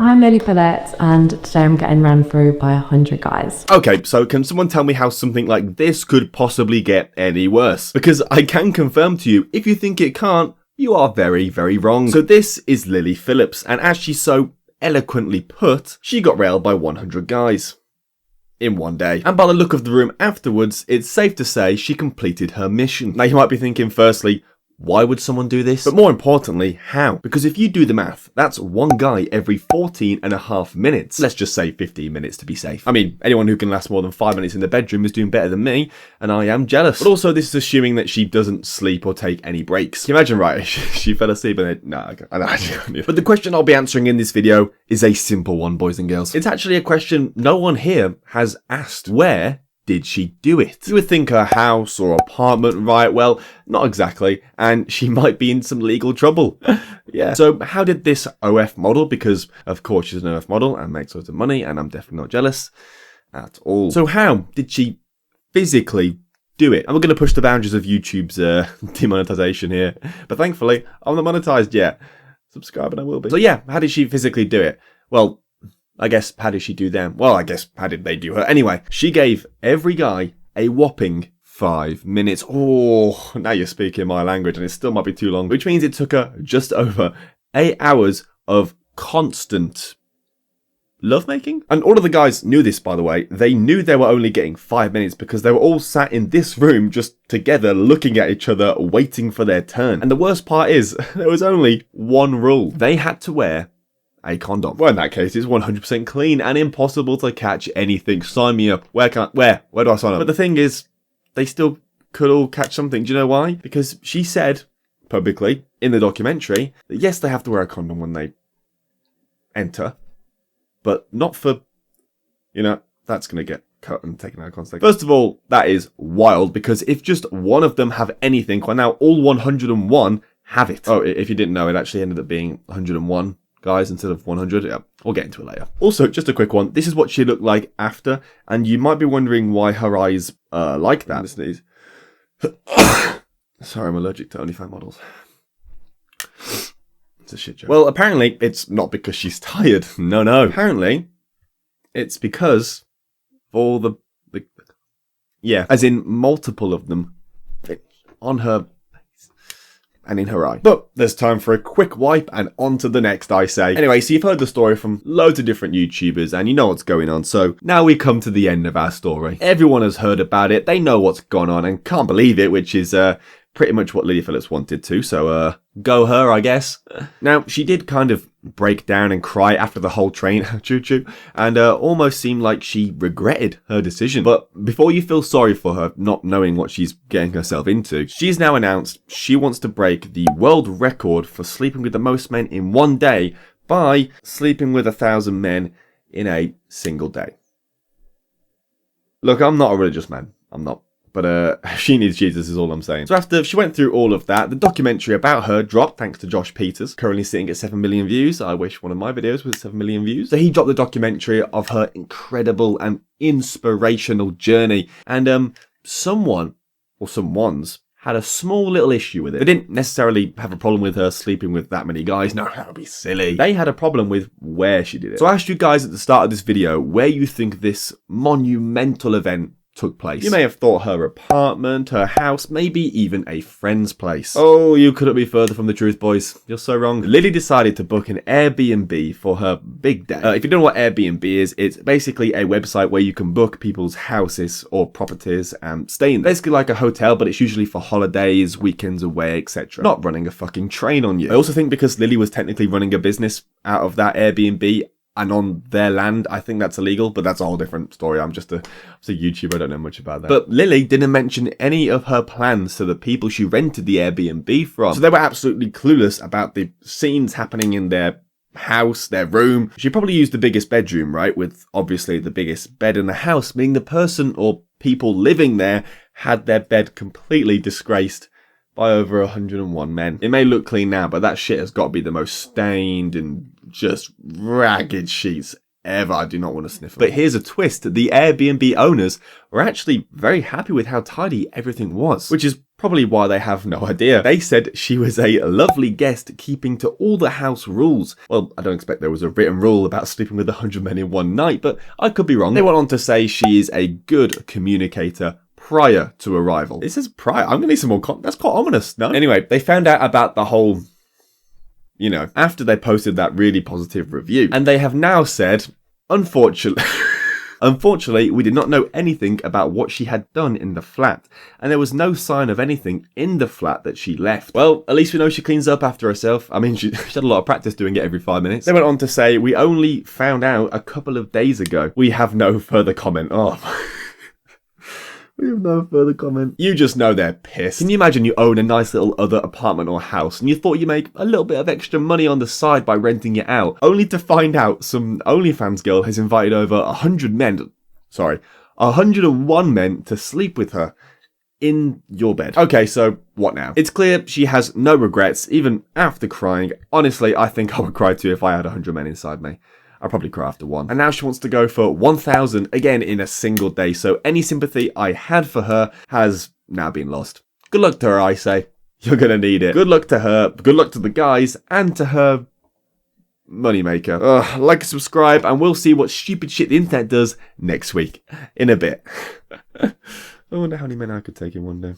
I'm Lily Pillette, and today I'm getting ran through by 100 guys. Okay, so can someone tell me how something like this could possibly get any worse? Because I can confirm to you, if you think it can't, you are very, very wrong. So this is Lily Phillips, and as she so eloquently put, she got railed by 100 guys in one day. And by the look of the room afterwards, it's safe to say she completed her mission. Now you might be thinking, firstly, why would someone do this? But more importantly, how? Because if you do the math, that's one guy every 14.5 minutes. Let's just say 15 minutes to be safe. I mean, anyone who can last more than 5 minutes in the bedroom is doing better than me, and I am jealous. But also, this is assuming that she doesn't sleep or take any breaks. Can you imagine, right? She fell asleep and then, no, I can't. But the question I'll be answering in this video is a simple one, boys and girls. It's actually a question no one here has asked. Where did she do it? You would think her house or apartment, right? Well, not exactly, and she might be in some legal trouble. Yeah. So how did this OF model, because of course she's an OF model and makes loads of money, and I'm definitely not jealous at all. So how did she physically do it? And we're going to push the boundaries of YouTube's demonetization here, but thankfully I'm not monetized yet. Subscribe and I will be. So yeah, how did she physically do it? Well, I guess, how did she do them? Well, I guess, how did they do her? Anyway, she gave every guy a whopping 5 minutes. Oh, now you're speaking my language, and it still might be too long, which means it took her just over 8 hours of constant lovemaking. And all of the guys knew this, by the way. They knew they were only getting 5 minutes because they were all sat in this room just together looking at each other, waiting for their turn. And the worst part is, there was only one rule. They had to wear a condom. Well, in that case, it's 100% clean and impossible to catch anything. Sign me up. Where do I sign up? But the thing is, they still could all catch something. Do you know why? Because she said publicly in the documentary that yes, they have to wear a condom when they enter, but not for, that's going to get cut and taken out of context. First of all, that is wild, because if just one of them have anything, well, now all 101 have it. Oh, if you didn't know, it actually ended up being 101 guys instead of 100. Yeah, we'll get into it later. Also, just a quick one. This is what she looked like after, and you might be wondering why her eyes are like that. Sneeze. Sorry, I'm allergic to OnlyFans models. It's a shit show. Well, apparently it's not because she's tired. No. Apparently it's because of all the yeah, as in multiple of them on her and in her eye. But there's time for a quick wipe and on to the next, I say. Anyway, so you've heard the story from loads of different YouTubers and you know what's going on. So now we come to the end of our story. Everyone has heard about it. They know what's gone on and can't believe it, which is pretty much what Lily Phillips wanted to. So go her, I guess. Now, she did kind of break down and cry after the whole train choo-choo, and almost seemed like she regretted her decision. But before you feel sorry for her not knowing what she's getting herself into, she's now announced she wants to break the world record for sleeping with the most men in one day by sleeping with 1,000 men in a single day. Look, I'm not a religious man. I'm not. But she needs Jesus is all I'm saying. So after she went through all of that, the documentary about her dropped thanks to Josh Peters, currently sitting at 7 million views. I wish one of my videos was 7 million views. So he dropped the documentary of her incredible and inspirational journey. And someone, or someone's, had a small little issue with it. They didn't necessarily have a problem with her sleeping with that many guys. No, that would be silly. They had a problem with where she did it. So I asked you guys at the start of this video where you think this monumental event took place. You may have thought her apartment, her house, maybe even a friend's place. Oh, you couldn't be further from the truth, boys. You're so wrong. Lily decided to book an Airbnb for her big day. If you don't know what Airbnb is, it's basically a website where you can book people's houses or properties and stay in them. Basically like a hotel, but it's usually for holidays, weekends away, etc. Not running a fucking train on you. I also think because Lily was technically running a business out of that Airbnb, and on their land, I think that's illegal, but that's a whole different story. I'm just a YouTuber, I don't know much about that. But Lily didn't mention any of her plans to the people she rented the Airbnb from. So they were absolutely clueless about the scenes happening in their house, their room. She probably used the biggest bedroom, right? With obviously the biggest bed in the house, meaning the person or people living there had their bed completely disgraced by over 101 men. It may look clean now, but that shit has got to be the most stained and just ragged sheets ever. I do not want to sniff them. But here's a twist. The Airbnb owners were actually very happy with how tidy everything was, which is Probably why they have no idea. They said she was a lovely guest, keeping to all the house rules. Well, I don't expect there was a written rule about sleeping with 100 men in one night, but I could be wrong. They went on to say she is a good communicator prior to arrival. It says prior. I'm gonna need some more that's quite ominous, no? Anyway, they found out about the whole, after they posted that really positive review. And they have now said, Unfortunately, we did not know anything about what she had done in the flat, and there was no sign of anything in the flat that she left. Well, at least we know she cleans up after herself. I mean, she had a lot of practice doing it every 5 minutes. They went on to say, we only found out a couple of days ago. We have no further comment. Oh, we have no further comment. You just know they're pissed. Can you imagine you own a nice little other apartment or house and you thought you make a little bit of extra money on the side by renting it out, only to find out some OnlyFans girl has invited over 101 men to sleep with her in your bed. Okay, so what now? It's clear she has no regrets, even after crying. Honestly, I think I would cry too if I had 100 men inside me. I'll probably cry after one. And now she wants to go for 1,000 again in a single day. So any sympathy I had for her has now been lost. Good luck to her, I say. You're gonna need it. Good luck to her, good luck to the guys, and to her moneymaker. Like and subscribe, and we'll see what stupid shit the internet does next week. In a bit. I wonder how many men I could take in one day.